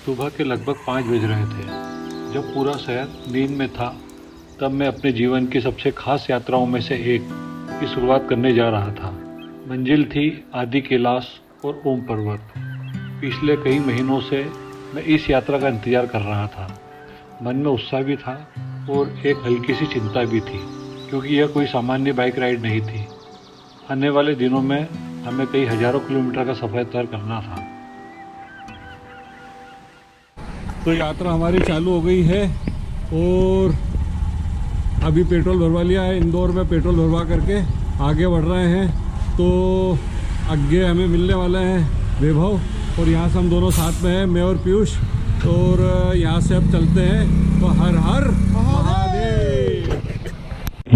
सुबह के लगभग 5 बज रहे थे। जब पूरा शहर नींद में था, तब मैं अपने जीवन की सबसे खास यात्राओं में से एक की शुरुआत करने जा रहा था। मंजिल थी आदि कैलाश और ओम पर्वत। पिछले कई महीनों से मैं इस यात्रा का इंतजार कर रहा था। मन में उत्साह भी था और एक हल्की सी चिंता भी थी, क्योंकि यह कोई सामान्य बाइक राइड नहीं थी। आने वाले दिनों में हमें कई हजारों किलोमीटर का सफ़र तय करना था। तो यात्रा हमारी चालू हो गई है और अभी पेट्रोल भरवा लिया है। इंदौर में पेट्रोल भरवा करके आगे बढ़ रहे हैं। तो आगे हमें मिलने वाला है वैभव, और यहाँ से हम दोनों साथ में हैं, मैं और पीयूष। और यहाँ से अब चलते हैं। तो हर हर महादेव।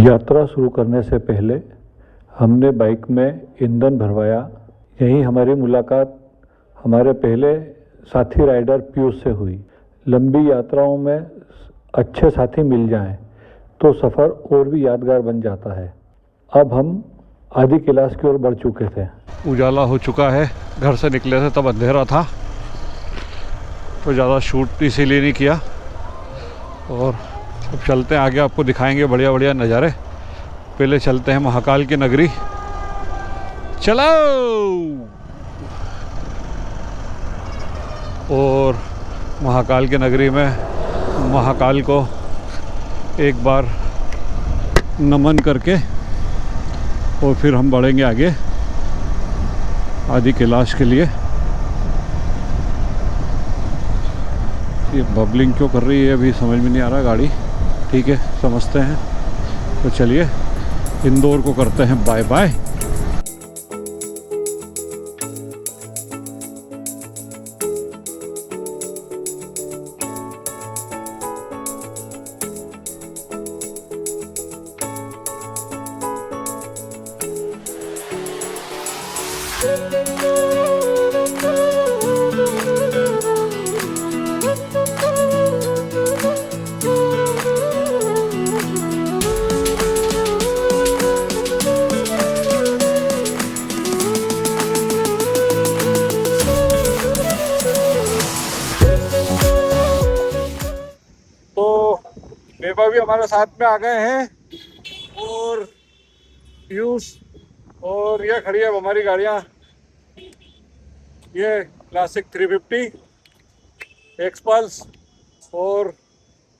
यात्रा शुरू करने से पहले हमने बाइक में ईंधन भरवाया। यहीं हमारी मुलाकात हमारे पहले साथी राइडर पीयूष से हुई। लंबी यात्राओं में अच्छे साथी मिल जाएं तो सफ़र और भी यादगार बन जाता है। अब हम आदि कैलाश की ओर बढ़ चुके थे। उजाला हो चुका है। घर से निकले थे तब अंधेरा था, तो ज़्यादा शूट इसीलिए नहीं किया। और अब चलते हैं आगे, आपको दिखाएंगे बढ़िया बढ़िया नज़ारे। पहले चलते हैं महाकाल की नगरी। चलो। और महाकाल की नगरी में महाकाल को एक बार नमन करके और फिर हम बढ़ेंगे आगे आदि कैलाश के लिए। ये बबलिंग क्यों कर रही है अभी समझ में नहीं आ रहा गाड़ी। ठीक है, समझते हैं। तो चलिए इंदौर को करते हैं बाय बाय। वैभव भी हमारे साथ में आ गए हैं और पीयूष। और ये खड़ी है हमारी गाड़ियाँ। ये क्लासिक 350 एक्सपल्स और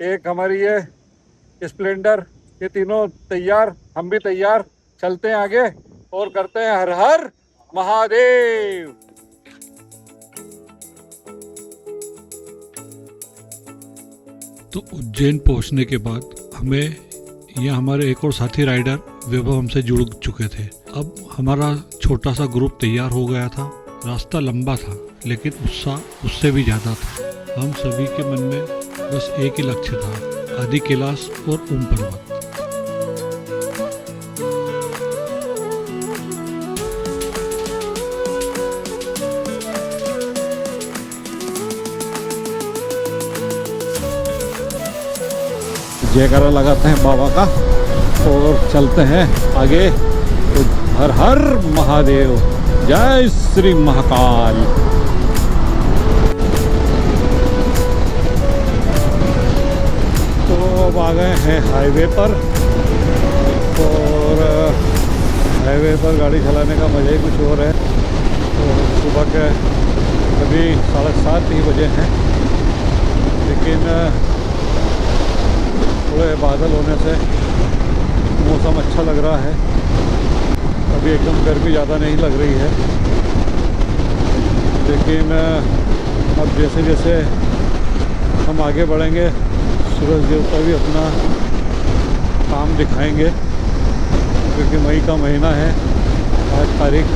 एक हमारी ये स्प्लेंडर। ये तीनों तैयार, हम भी तैयार। चलते हैं आगे और करते हैं हर हर महादेव। तो उज्जैन पहुंचने के बाद हमें यहाँ हमारे एक और साथी राइडर वैभव हमसे जुड़ चुके थे। अब हमारा छोटा सा ग्रुप तैयार हो गया था। रास्ता लंबा था लेकिन उत्साह उससे भी ज़्यादा था। हम सभी के मन में बस एक ही लक्ष्य था, आदि कैलाश और ओम पर्वत। जयकारा लगाते हैं बाबा का और चलते हैं आगे। तो हर हर महादेव, जय श्री महाकाल। तो अब आ गए हैं हाईवे पर, और हाईवे पर गाड़ी चलाने का मज़ा ही कुछ और है। तो सुबह के अभी 7:30 ही बजे हैं, लेकिन थोड़े बादल होने से मौसम अच्छा लग रहा है। अभी एकदम गर्मी ज़्यादा नहीं लग रही है, लेकिन अब जैसे जैसे हम आगे बढ़ेंगे सूरज देवता भी अपना काम दिखाएंगे, क्योंकि मई का महीना है। आज तारीख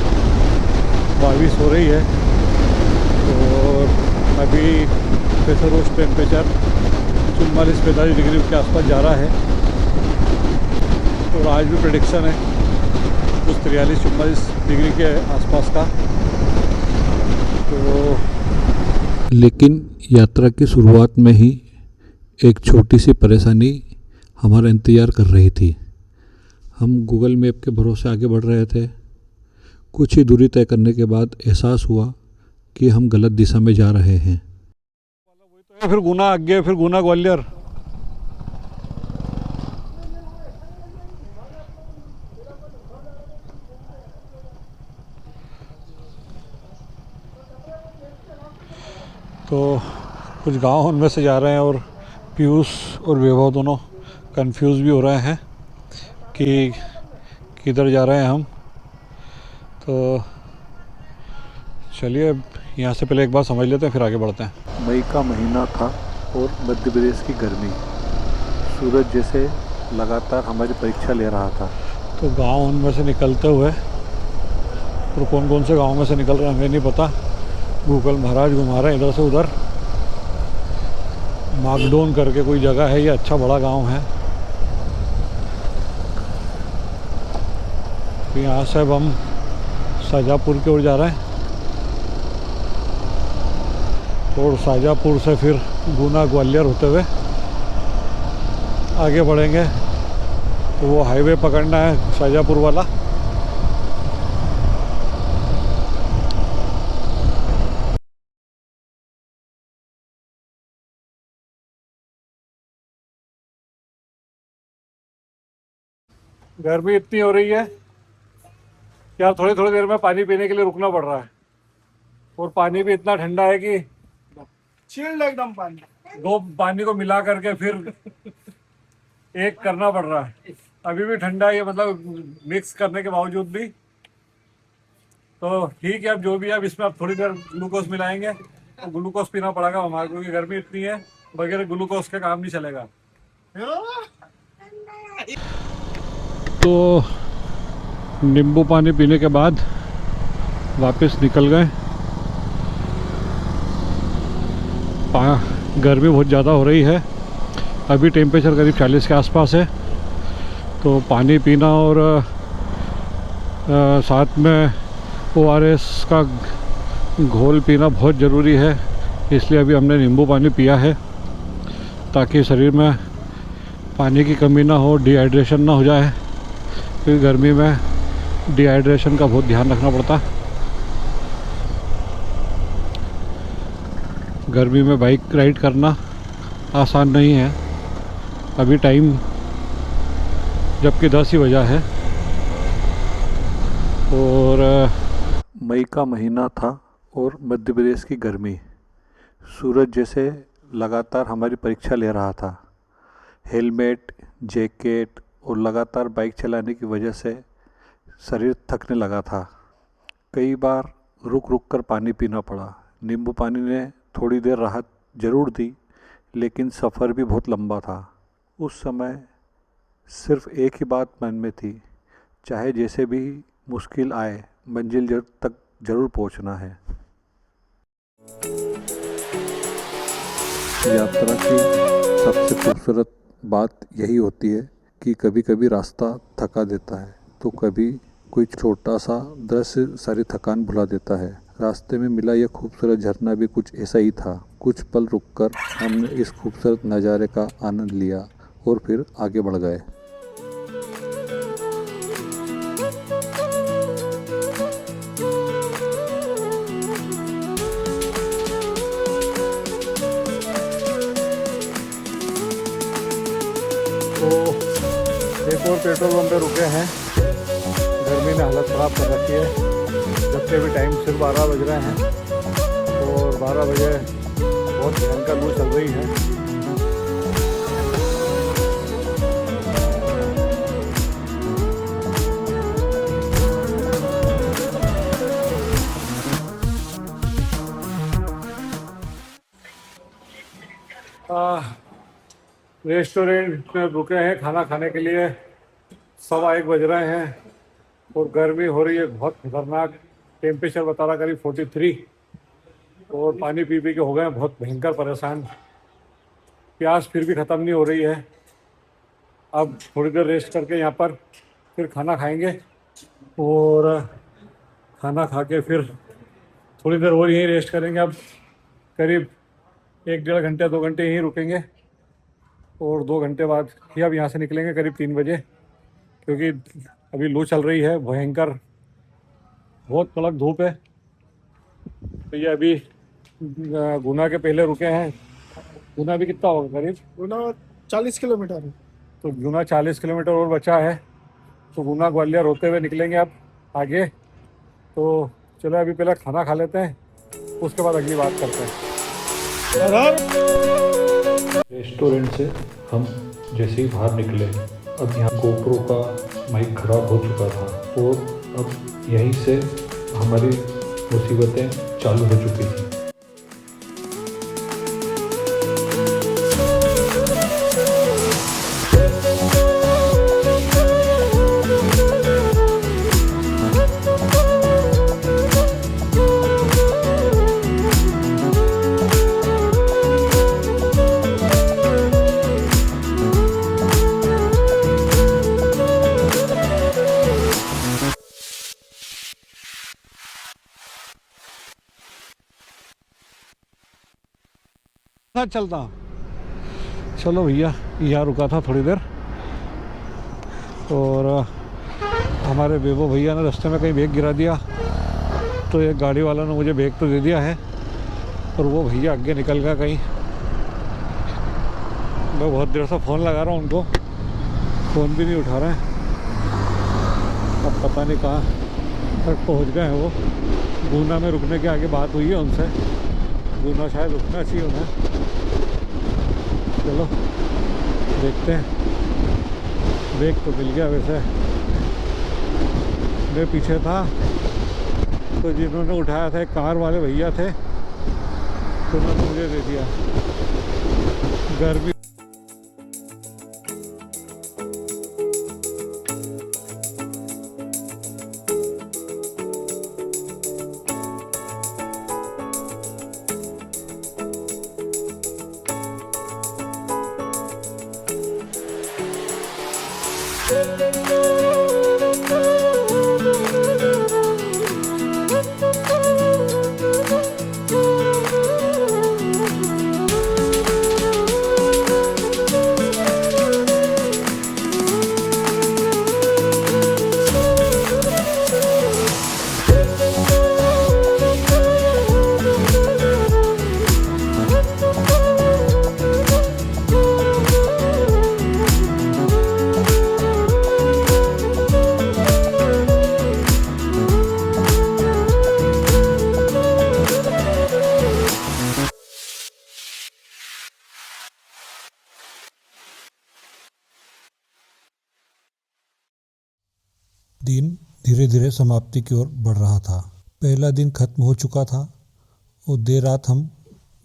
22 हो रही है और अभी वैसे रोज़ टेम्परेचर 44-45 डिग्री के आसपास जा रहा है। और आज भी प्रेडिक्शन है कुछ 43-44 डिग्री के आसपास का। तो लेकिन यात्रा की शुरुआत में ही एक छोटी सी परेशानी हमारा इंतज़ार कर रही थी। हम गूगल मैप के भरोसे आगे बढ़ रहे थे। कुछ ही दूरी तय करने के बाद एहसास हुआ कि हम गलत दिशा में जा रहे हैं। फिर गुना आगे, फिर गुना ग्वालियर। तो कुछ गांव उनमें से जा रहे हैं और पीयूष और वैभव दोनों कंफ्यूज भी हो रहे हैं कि किधर जा रहे हैं हम। तो चलिए यहाँ से पहले एक बार समझ लेते हैं, फिर आगे बढ़ते हैं। मई का महीना था और मध्य प्रदेश की गर्मी, सूरज जैसे लगातार हमारी परीक्षा ले रहा था। तो गांव उनमें से निकलते हुए, और कौन कौन से गांव में से निकल रहे हैं हमें नहीं पता, गूगल महाराज घुमा रहे हैं इधर से उधर। माकडोन करके कोई जगह है, ये अच्छा बड़ा गांव है। तो यहाँ से अब हम शाहजहाँपुर की ओर जा रहे हैं और शाहजहाँपुर से फिर गुना ग्वालियर होते हुए आगे बढ़ेंगे। तो वो हाईवे पकड़ना है शाहजहाँपुर वाला। गर्मी इतनी हो रही है यार, थोड़ी थोड़ी देर में पानी पीने के लिए रुकना पड़ रहा है। और पानी भी इतना ठंडा है कि चिल्ड एकदम पानी। दो पानी को मिला करके फिर एक करना पड़ रहा है। अभी भी ठंडा है ये, मतलब मिक्स करने के बावजूद भी। तो ठीक है, अब जो भी है, अब इसमें अब थोड़ी देर ग्लूकोज मिलाएंगे। तो ग्लूकोज पीना पड़ेगा हमारे को, क्योंकि गर्मी इतनी है, बगैर ग्लूकोज के काम नहीं चलेगा। तो नींबू पानी पीने के बाद वापस निकल गए। गर्मी बहुत ज़्यादा हो रही है, अभी टेम्परेचर करीब 40 के आसपास है। तो पानी पीना और साथ में ORS का घोल पीना बहुत ज़रूरी है। इसलिए अभी हमने नींबू पानी पिया है, ताकि शरीर में पानी की कमी ना हो, डिहाइड्रेशन ना हो जाए। क्योंकि गर्मी में डिहाइड्रेशन का बहुत ध्यान रखना पड़ता है। गर्मी में बाइक राइड करना आसान नहीं है। अभी टाइम जबकि 10 ही बजा है और मई का महीना था और मध्य प्रदेश की गर्मी, सूरज जैसे लगातार हमारी परीक्षा ले रहा था। हेलमेट, जैकेट और लगातार बाइक चलाने की वजह से शरीर थकने लगा था। कई बार रुक रुक कर पानी पीना पड़ा। नींबू पानी ने थोड़ी देर राहत ज़रूर दी, लेकिन सफ़र भी बहुत लंबा था। उस समय सिर्फ एक ही बात मन में थी, चाहे जैसे भी मुश्किल आए, मंजिल तक ज़रूर पहुंचना है। यात्रा की सबसे खूबसूरत बात यही होती है कि कभी कभी रास्ता थका देता है, तो कभी कोई छोटा सा दृश्य सारी थकान भुला देता है। रास्ते में मिला यह खूबसूरत झरना भी कुछ ऐसा ही था। कुछ पल रुककर हमने इस खूबसूरत नज़ारे का आनंद लिया और फिर आगे बढ़ गए। तो एक और पेट्रोल पंप पे रुके हैं। गर्मी ने हालत ख़राब कर रखी है। जब से भी टाइम सिर्फ 12 बज रहे हैं और 12 बजे बहुत भयंकर लू चल रही है। रेस्टोरेंट में रुके हैं खाना खाने के लिए। 1:15 बज रहे हैं और गर्मी हो रही है बहुत खतरनाक। टेम्परेचर बता रहा करीब 43 और पानी पी पी के हो गए हैं बहुत भयंकर परेशान। प्यास फिर भी ख़त्म नहीं हो रही है। अब थोड़ी देर रेस्ट करके यहाँ पर फिर खाना खाएंगे और खाना खा के फिर थोड़ी देर और यहीं रेस्ट करेंगे। अब करीब 1-1.5 घंटे 2 घंटे यहीं रुकेंगे और 2 घंटे बाद ही अब यहाँ से निकलेंगे करीब 3 बजे, क्योंकि अभी लू चल रही है भयंकर, बहुत कड़क धूप है। तो ये अभी गुना के पहले रुके हैं गुना भी कितना होगा करीब? गुना 40 किलोमीटर है। तो गुना 40 किलोमीटर और बचा है, तो गुना ग्वालियर होते हुए निकलेंगे अब आगे। तो चलो अभी पहले खाना खा लेते हैं, उसके बाद अगली बात करते हैं। रेस्टोरेंट से हम जैसे ही बाहर निकले, अब यहाँ गोप्रो का माइक खराब हो चुका था और अब यहीं से हमारी मुसीबतें चालू हो चुकी थी। साथ चलता हूँ। चलो भैया, यहाँ रुका था थोड़ी देर और हमारे बेबो भैया ने रास्ते में कहीं बैग गिरा दिया, तो एक गाड़ी वाला ने मुझे बैग तो दे दिया है और वो भैया आगे निकल गया कहीं। मैं बहुत देर से फ़ोन लगा रहा हूँ उनको, फ़ोन भी नहीं उठा रहे हैं। अब पता नहीं कहाँ तक पहुँच गए हैं वो। गुना में रुकने के आगे बात हुई है उनसे, गुना शायद रुकना चाहिए उन्हें। चलो देखते हैं। बैग तो मिल गया, वैसे मैं पीछे था तो जिन्होंने उठाया था एक कार वाले भैया थे, तो उन्होंने मुझे दे दिया। गर्मी दिन धीरे धीरे समाप्ति की ओर बढ़ रहा था। पहला दिन खत्म हो चुका था और देर रात हम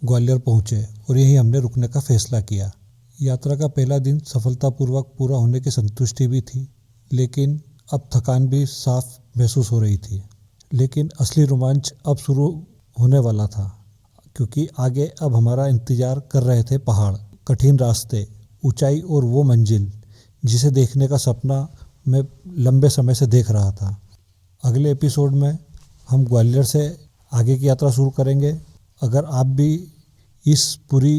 ग्वालियर पहुँचे और यहीं हमने रुकने का फैसला किया। यात्रा का पहला दिन सफलतापूर्वक पूरा होने की संतुष्टि भी थी, लेकिन अब थकान भी साफ महसूस हो रही थी। लेकिन असली रोमांच अब शुरू होने वाला था, क्योंकि आगे अब हमारा इंतज़ार कर रहे थे पहाड़, कठिन रास्ते, ऊंचाई और वो मंजिल जिसे देखने का सपना मैं लंबे समय से देख रहा था। अगले एपिसोड में हम ग्वालियर से आगे की यात्रा शुरू करेंगे। अगर आप भी इस पूरी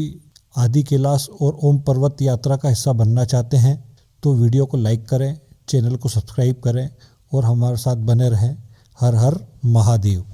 आदि कैलाश और ओम पर्वत यात्रा का हिस्सा बनना चाहते हैं तो वीडियो को लाइक करें, चैनल को सब्सक्राइब करें और हमारे साथ बने रहें। हर हर महादेव।